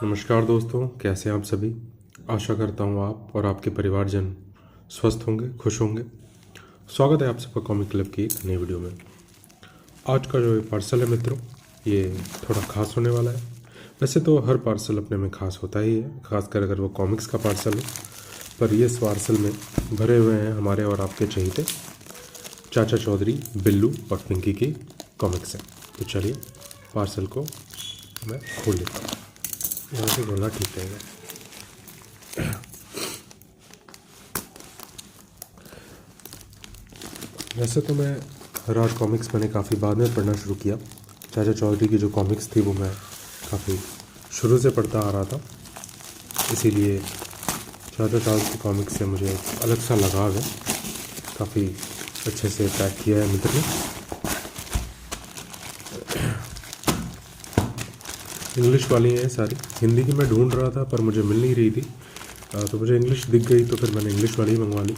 नमस्कार दोस्तों, कैसे हैं आप सभी। आशा करता हूँ आप और आपके परिवारजन स्वस्थ होंगे, खुश होंगे। स्वागत है आप सबका कॉमिक क्लब की एक नई वीडियो में। आज का जो पार्सल है मित्रों, ये थोड़ा खास होने वाला है। वैसे तो हर पार्सल अपने में खास होता ही है, खासकर अगर वो कॉमिक्स का पार्सल हो। पर ये इस पार्सल में भरे हुए हैं हमारे और आपके चहेते चाचा चौधरी, बिल्लू और पिंकी की कॉमिक्स हैं। तो चलिए पार्सल को मैं खोल लेता हूँ। यहाँ से बोलना ठीक रहेगा। वैसे तो मैं राज कॉमिक्स मैंने काफ़ी बाद में पढ़ना शुरू किया। चाचा चौधरी की जो कॉमिक्स थी वो मैं काफ़ी शुरू से पढ़ता आ रहा था, इसीलिए चाचा चौधरी की कॉमिक्स से मुझे एक अलग सा लगाव है। काफ़ी अच्छे से पैक किया है मित्र ने। इंग्लिश वाली हैं सारी, हिंदी की मैं ढूंढ रहा था पर मुझे मिल नहीं रही थी, तो मुझे इंग्लिश दिख गई तो फिर मैंने इंग्लिश वाली ही मंगवा ली।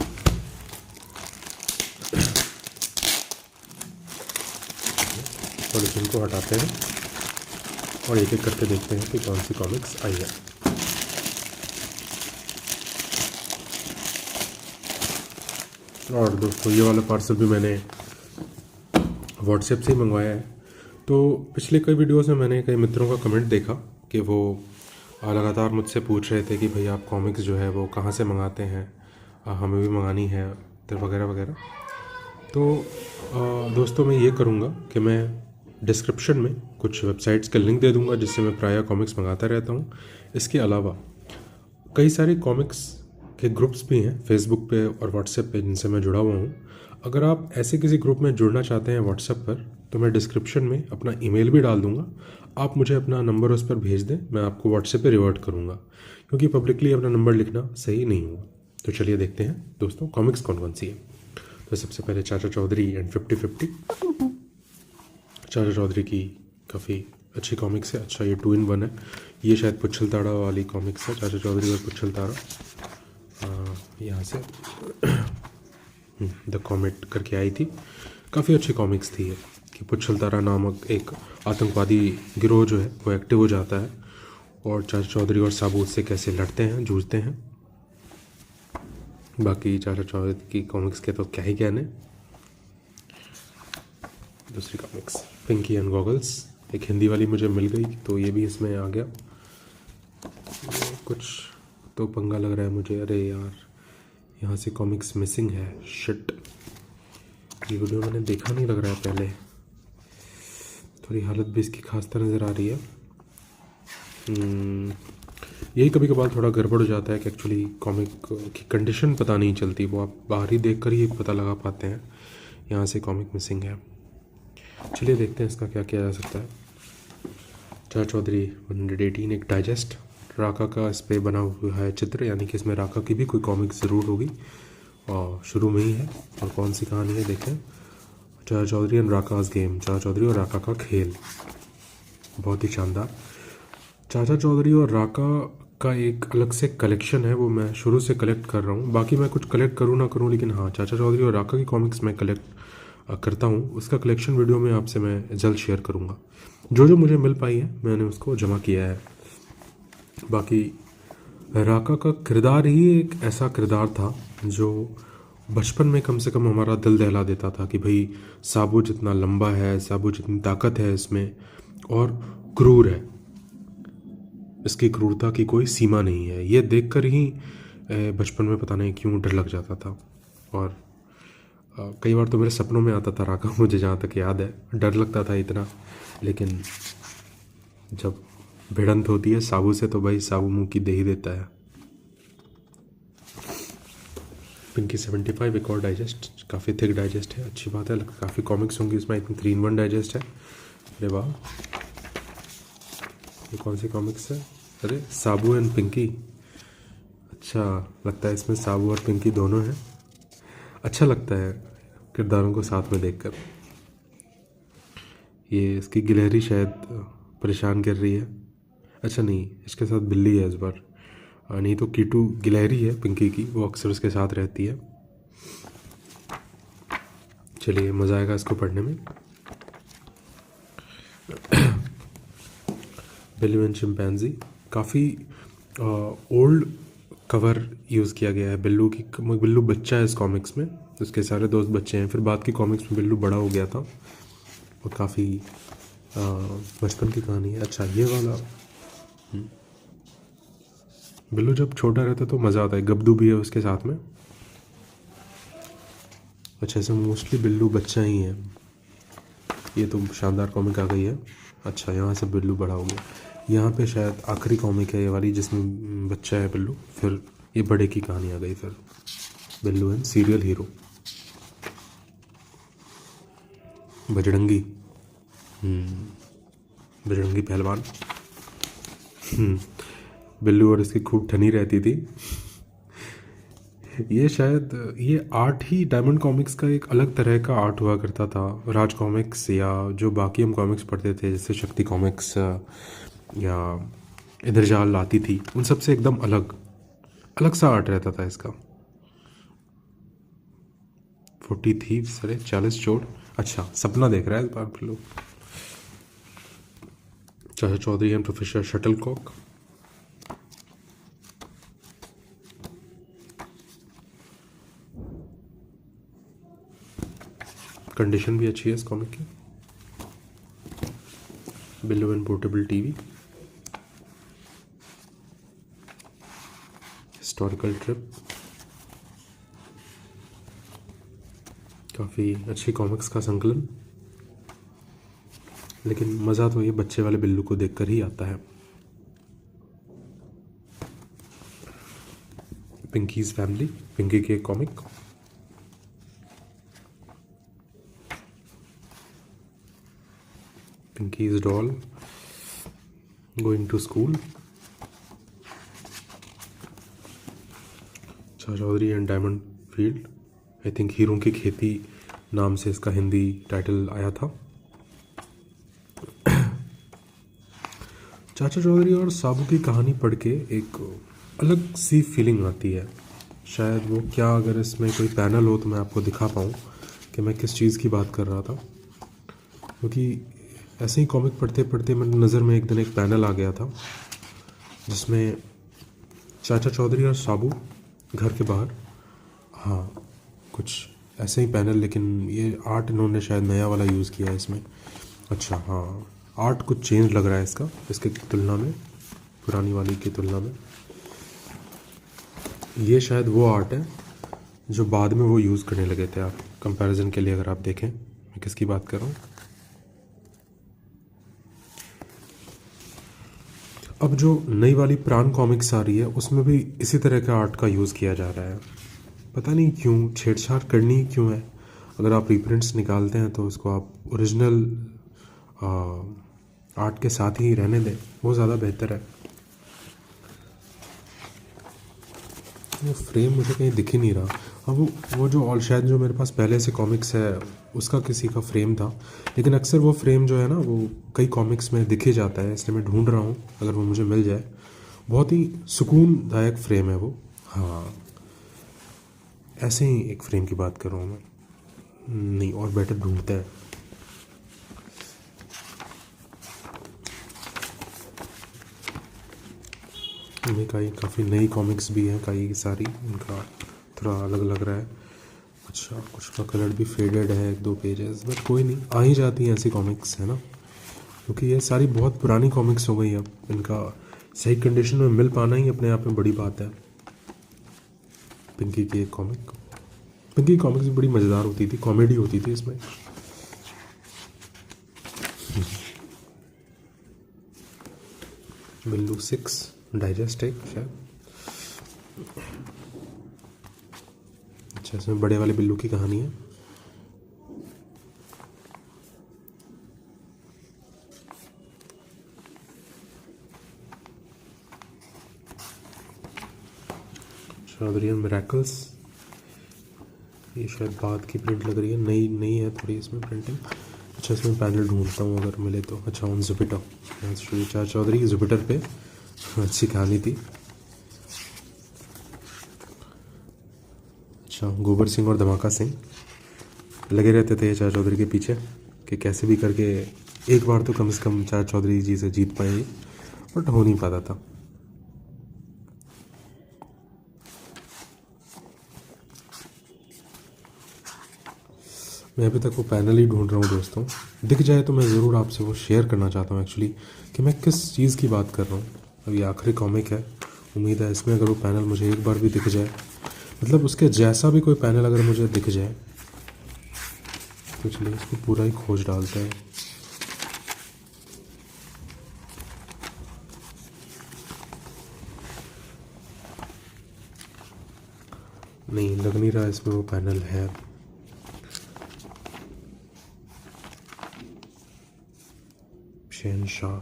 पॉलिथीन को हटाते हैं और एक एक करके देखते हैं कि कौन सी कॉमिक्स आई है। और दोस्तों ये वाला पार्सल भी मैंने व्हाट्सएप से ही मंगवाया है। तो पिछले कई वीडियोस में मैंने कई मित्रों का कमेंट देखा कि वो लगातार मुझसे पूछ रहे थे कि भाई आप कॉमिक्स जो है वो कहाँ से मंगाते हैं, हमें भी मंगानी है तो वगैरह वगैरह। तो दोस्तों मैं ये करूँगा कि मैं डिस्क्रिप्शन में कुछ वेबसाइट्स का लिंक दे दूँगा जिससे मैं प्रायः कॉमिक्स मंगाता रहता हूँ। इसके अलावा कई सारे कॉमिक्स के ग्रुप्स भी हैं फेसबुक पे और व्हाट्सएप पे जिनसे मैं जुड़ा हुआ हूँ। अगर आप ऐसे किसी ग्रुप में जुड़ना चाहते हैं व्हाट्सएप पर, तो मैं डिस्क्रिप्शन में अपना ईमेल भी डाल दूँगा। आप मुझे अपना नंबर उस पर भेज दें, मैं आपको व्हाट्सएप पे रिवर्ट करूँगा, क्योंकि पब्लिकली अपना नंबर लिखना सही नहीं हुआ। तो चलिए देखते हैं दोस्तों कॉमिक्स कौन कौन सी है। तो सबसे पहले चाचा चौधरी एंड 50-50। चाचा चौधरी की काफ़ी अच्छी कॉमिक्स है। अच्छा, ये 2-in-1 है। ये शायद पुच्छल ताड़ा वाली कॉमिक्स है, चाचा चौधरी और पुच्छल ताड़ा। यहाँ से द कॉमेट करके आई थी। काफ़ी अच्छी कॉमिक्स थी ये, कि पुच्छल तारा नामक एक आतंकवादी गिरोह जो है वो एक्टिव हो जाता है और चाचा चौधरी और साबू उससे कैसे लड़ते हैं, जूझते हैं। बाकी चाचा चौधरी की कॉमिक्स के तो क्या ही कहने। दूसरी कॉमिक्स पिंकी एंड गॉगल्स, एक हिंदी वाली मुझे मिल गई तो ये भी इसमें आ गया। कुछ तो पंगा लग रहा है मुझे, अरे यार यहाँ से कॉमिक्स मिसिंग है, शिट। ये वीडियो मैंने देखा नहीं लग रहा है पहले। थोड़ी हालत भी इसकी खास्ता नज़र आ रही है। यही कभी कभार थोड़ा गड़बड़ हो जाता है कि एक्चुअली कॉमिक की कंडीशन पता नहीं चलती, वो आप बाहरी देख कर ही पता लगा पाते हैं। यहाँ से कॉमिक मिसिंग है। चलिए देखते हैं इसका क्या किया जा सकता है। चाचा चौधरी 118 एक डाइजेस्ट, राका का इस पर बना हुआ है चित्र, यानी कि इसमें राका की भी कोई कॉमिक ज़रूर होगी और शुरू में ही है। और कौन सी कहानी है देखें। चाचा चौधरी एंड राकाज गेम, चाचा चौधरी और राका का खेल, बहुत ही शानदार। चाचा चौधरी और राका का एक अलग से कलेक्शन है, वो मैं शुरू से कलेक्ट कर रहा हूँ। बाकी मैं कुछ कलेक्ट करूँ ना करूँ, लेकिन हाँ चाचा चौधरी और राका की कॉमिक्स मैं कलेक्ट करता हूँ। उसका कलेक्शन वीडियो में आपसे मैं जल्द शेयर करूँगा। जो जो मुझे मिल पाई है मैंने उसको जमा किया है। बाकी राका का किरदार ही एक ऐसा किरदार था जो बचपन में कम से कम हमारा दिल दहला देता था कि भाई साबू जितना लंबा है, साबू जितनी ताकत है इसमें, और क्रूर है, इसकी क्रूरता की कोई सीमा नहीं है। ये देखकर ही बचपन में पता नहीं क्यों डर लग जाता था। और कई बार तो मेरे सपनों में आता था राका, मुझे जहाँ तक याद है। डर लगता था इतना, लेकिन जब भिड़ंत होती है साबू से तो भाई साबू मुंह की दे ही देता है। पिंकी 75 एक और डाइजेस्ट, काफ़ी थिक डाइजेस्ट है, अच्छी बात है। काफ़ी कॉमिक्स होंगी इसमें, आई थिंक 3-in-1 डाइजेस्ट है। अरे वाह, ये कौन सी कॉमिक्स है। अरे साबू एंड पिंकी, अच्छा लगता है इसमें साबू और पिंकी दोनों हैं। अच्छा लगता है किरदारों को साथ में देखकर। ये इसकी गिलहरी शायद परेशान कर रही है। अच्छा नहीं, इसके साथ बिल्ली है इस बार। नहीं तो कीटू गिलहरी है पिंकी की, वो अक्सर उसके साथ रहती है। चलिए मज़ा आएगा इसको पढ़ने में। बिल्लू एंड चिंपैंजी, काफ़ी ओल्ड कवर यूज़ किया गया है बिल्लू की। बिल्लू बच्चा है इस कॉमिक्स में, उसके सारे दोस्त बच्चे हैं। फिर बाद की कॉमिक्स में बिल्लू बड़ा हो गया था और काफ़ी बचपन की कहानी है। अच्छा ये वाला बिल्लू जब छोटा रहता है तो मज़ा आता है। गब्दू भी है उसके साथ में। अच्छा इसमें मोस्टली बिल्लू बच्चा ही है। ये तो शानदार कॉमिक आ गई है। अच्छा यहाँ से बिल्लू बड़ा हो गया। यहाँ पे शायद आखिरी कॉमिक है ये वाली जिसमें बच्चा है बिल्लू, फिर ये बड़े की कहानी आ गई। फिर Billu and serial hero Bajrangi, Bajrangi पहलवान। बिल्लू और इसकी खूब ठनी रहती थी। ये शायद ये आर्ट ही डायमंड कॉमिक्स का एक अलग तरह का आर्ट हुआ करता था। राज कॉमिक्स या जो बाकी हम कॉमिक्स पढ़ते थे जैसे शक्ति कॉमिक्स या इंद्रजाल आती थी, उन सब से एकदम अलग अलग सा आर्ट रहता था इसका। 40 थीव्स, अरे 40 चोर। अच्छा सपना देख रहा है इस बार Billoo. Chacha Chaudhary and professor shuttlecock. Condition भी अच्छी है इस कॉमिक की। Billoo and portable TV, historical trip, काफ़ी अच्छी कॉमिक्स का संकलन। लेकिन मज़ा तो ये बच्चे वाले बिल्लू को देखकर ही आता है। पिंकीज फैमिली, पिंकी की एक comic. Pinky's doll going to school. Chacha Chaudhary and diamond field, I think हीरों की खेती नाम से इसका हिंदी टाइटल आया था। चाचा चौधरी और साबू की कहानी पढ़ के एक अलग सी फीलिंग आती है। शायद वो क्या, अगर इसमें कोई पैनल हो तो मैं आपको दिखा पाऊँ कि मैं किस चीज़ की बात कर रहा था। क्योंकि ऐसे ही कॉमिक पढ़ते पढ़ते मेरी नज़र में एक दिन एक पैनल आ गया था जिसमें चाचा चौधरी और साबू घर के बाहर, हाँ कुछ ऐसे ही पैनल, लेकिन ये आर्ट इन्होंने शायद नया वाला यूज़ किया है इसमें। अच्छा हाँ, आर्ट कुछ चेंज लग रहा है इसका, इसके तुलना में, पुरानी वाली की तुलना में। ये शायद वो आर्ट है जो बाद में वो यूज़ करने लगे थे। आप कंपैरिजन के लिए अगर आप देखें मैं किसकी बात कर रहा हूँ। अब जो नई वाली प्राण कॉमिक्स आ रही है उसमें भी इसी तरह का आर्ट का यूज़ किया जा रहा है। पता नहीं क्यों, छेड़छाड़ करनी क्यों है। अगर आप रिप्रिंट्स निकालते हैं तो उसको आप ओरिजिनल आर्ट के साथ ही रहने दें, वो ज़्यादा बेहतर है। वो फ्रेम मुझे कहीं दिख ही नहीं रहा। हाँ वो जो और शायद जो मेरे पास पहले से कॉमिक्स है उसका किसी का फ्रेम था, लेकिन अक्सर वो फ्रेम जो है ना वो कई कॉमिक्स में दिख ही जाता है, इसलिए मैं ढूंढ रहा हूँ अगर वो मुझे मिल जाए। बहुत ही सुकूनदायक फ्रेम है वो। हाँ ऐसे ही एक फ्रेम की बात कर रहा हूँ मैं। नहीं, और बेटर ढूंढते हैं। इनमें काफ़ी नई कॉमिक्स भी हैं, कई सारी, इनका थोड़ा अलग लग रहा है। अच्छा कुछ का कलर भी फेडेड है, एक दो पेजेस, बट कोई नहीं, आ ही जाती हैं ऐसी कॉमिक्स, है ना। क्योंकि ये सारी बहुत पुरानी कॉमिक्स हो गई। अब इनका सही कंडीशन में मिल पाना ही अपने आप में बड़ी बात है। पिंकी की एक कॉमिक, पिंकी की कॉमिक्स भी बड़ी मज़ेदार होती थी, कॉमेडी होती थी इसमें। बिल्लू 6 डाइजेस्ट है शायद। अच्छा इसमें बड़े वाले बिल्लू की कहानी है। चौधरी मिरेकल्स, ये शायद बाद की प्रिंट लग रही है, नई नई है थोड़ी इसमें प्रिंटिंग। अच्छा इसमें पैनल ढूंढता हूँ अगर मिले तो। अच्छा ऑन जुपिटर, चाचा चौधरी की जुपिटर पे अच्छी कहानी थी। अच्छा गोबर सिंह और धमाका सिंह लगे रहते थे चाचा चौधरी के पीछे कि कैसे भी करके एक बार तो कम से कम चाचा चौधरी जी से जीत पाए, बट हो नहीं पाता था। मैं अभी तक वो पैनल ही ढूंढ रहा हूँ दोस्तों, दिख जाए तो मैं ज़रूर आपसे वो शेयर करना चाहता हूँ एक्चुअली, कि मैं किस चीज़ की बात कर रहा हूँ। अभी आखिरी कॉमिक है, उम्मीद है इसमें अगर वो पैनल मुझे एक बार भी दिख जाए, मतलब उसके जैसा भी कोई पैनल अगर मुझे दिख जाए, तो चलिए इसको पूरा ही खोज डालते हैं। नहीं, लग नहीं रहा इसमें वो पैनल है। शहनशाह,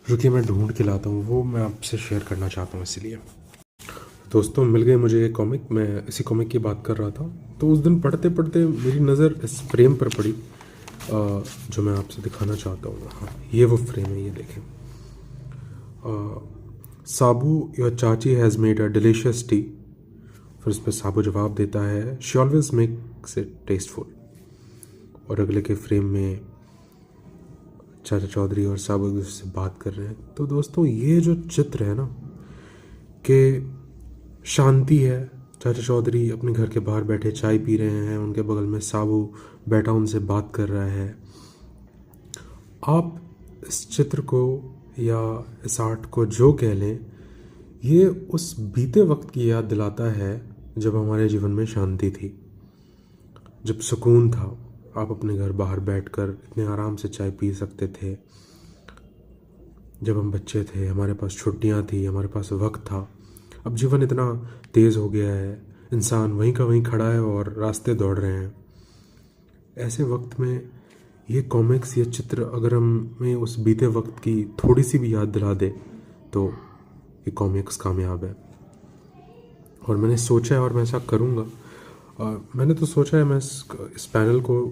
रुकिए मैं ढूंढ के लाता हूँ, वो मैं आपसे शेयर करना चाहता हूँ इसीलिए। दोस्तों मिल गए मुझे ये कॉमिक, मैं इसी कॉमिक की बात कर रहा था। तो उस दिन पढ़ते पढ़ते मेरी नज़र इस फ्रेम पर पड़ी, जो मैं आपसे दिखाना चाहता हूँ। हाँ, ये वो फ्रेम है, ये देखें। साबू, योर चाची has made a delicious T. फिर उस पर साबू जवाब देता है, she always makes it tasteful. और अगले के फ्रेम में चाचा चौधरी और साबू एक दूसरे से बात कर रहे हैं। तो दोस्तों ये जो चित्र है ना, कि शांति है, चाचा चौधरी अपने घर के बाहर बैठे चाय पी रहे हैं, उनके बगल में साबू बैठा उनसे बात कर रहा है। आप इस चित्र को या इस आर्ट को जो कह लें, ये उस बीते वक्त की याद दिलाता है जब हमारे जीवन में शांति थी, जब सुकून था। आप अपने घर बाहर बैठकर इतने आराम से चाय पी सकते थे। जब हम बच्चे थे, हमारे पास छुट्टियां थी, हमारे पास वक्त था। अब जीवन इतना तेज़ हो गया है, इंसान वहीं का वहीं खड़ा है और रास्ते दौड़ रहे हैं। ऐसे वक्त में ये कॉमिक्स, ये चित्र अगर हमें उस बीते वक्त की थोड़ी सी भी याद दिला दे, तो ये कॉमिक्स कामयाब है। और मैंने सोचा है और मैं ऐसा करूँगा। मैंने तो सोचा है, मैं इस पैनल को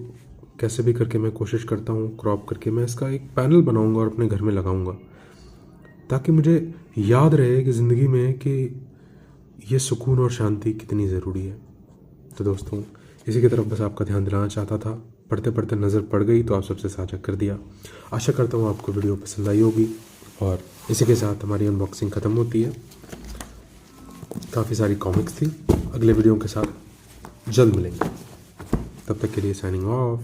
कैसे भी करके मैं कोशिश करता हूँ क्रॉप करके मैं इसका एक पैनल बनाऊँगा और अपने घर में लगाऊँगा, ताकि मुझे याद रहे कि ज़िंदगी में कि ये सुकून और शांति कितनी ज़रूरी है। तो दोस्तों इसी की तरफ बस आपका ध्यान दिलाना चाहता था, पढ़ते पढ़ते नज़र पड़ गई तो आप सबसे साझा कर दिया। आशा करता हूँ आपको वीडियो पसंद आई होगी, और इसी के साथ हमारी अनबॉक्सिंग ख़त्म होती है। काफ़ी सारी कॉमिक्स थी, अगले वीडियो के साथ जल्द मिलेंगे, तब तक के लिए साइनिंग ऑफ।